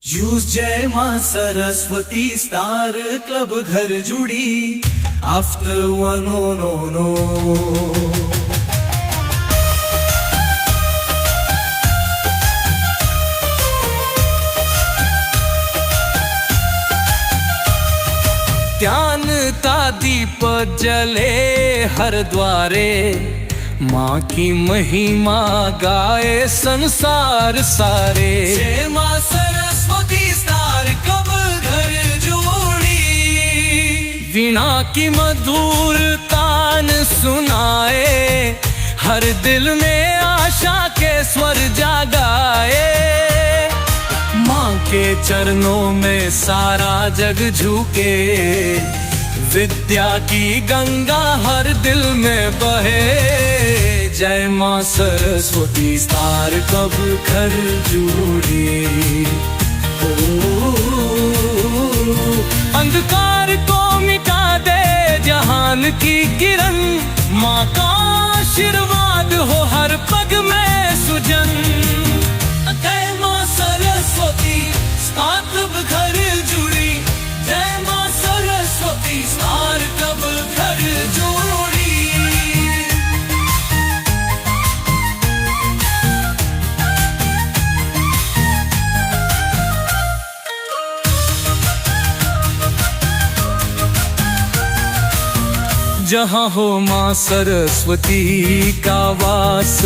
Use जय मां Saraswati star club घर जुड़ी आफ्टर 100. ध्यान ता दीप जले हर द्वारे, माँ की महिमा गाए संसार सारे. जय माँ सरस्वती स्टार क्लब घर जोड़ी, वीणा की मधुर तान सुनाए, हर दिल में आशा के स्वर जागाए. माँ के चरणों में सारा जग झुके, विद्या की गंगा हर दिल में बहे. जय माँ सरस्वती स्टार क्लब घर जुड़ी. अंधकार को मिटा दे जहान की किरण, माँ का आशीर्वाद हो हर पग में सुजन. जय माँ सरस्वती स्टार क्लब घर जुड़ी, जय माँ सरस्वती स्टार क्लब घर जोड़ी. जहाँ हो माँ सरस्वती का वास,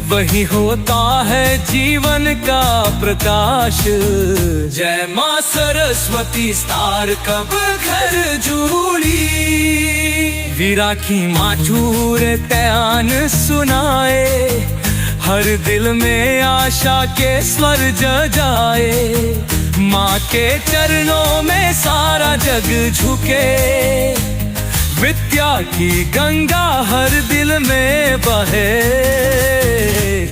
वही होता है जीवन का प्रकाश. जय माँ सरस्वती स्टार क्लब घर जुड़ी, वीरा की माचूर त्यान सुनाए, हर दिल में आशा के स्वर जगाए. माँ के चरणों में सारा जग झुके, विद्या की गंगा हर दिल में बहे.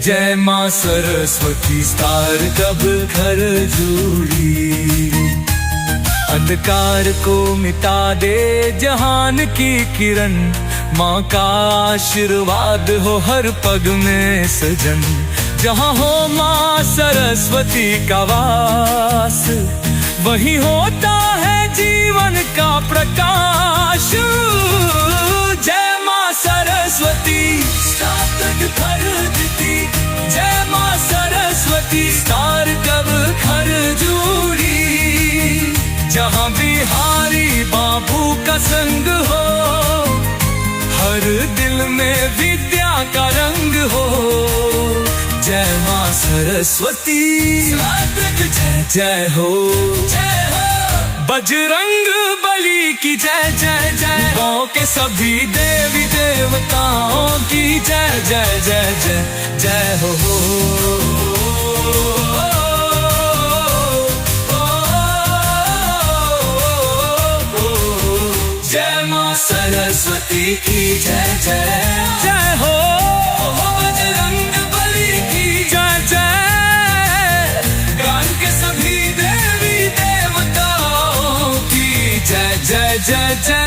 जय माँ सरस्वती स्टार क्लब घर जुड़ी. अंधकार को मिटा दे जहान की किरण, माँ का आशीर्वाद हो हर पग में सजन. जहाँ हो माँ सरस्वती का वास, वही होता है जीवन का प्रकाश. जय माँ सरस्वती स्टार क्लब घर जुड़ी, जय माँ सरस्वती स्टार क्लब घर जुड़ी. जहाँ बिहारी बाबू का संग हो, हर दिल में विद्या का रंग हो. जय माँ सरस्वती जय जय हो, जय हो. बजरंग बली की जय जय जय, गाँव के सभी देवी देवताओं की जय जय जय जय जय हो. जय माँ सरस्वती की जय जय जय हो. बजरंग बली की जय जय, गाँव के सभी देवी देवताओं की जय जय जय जय.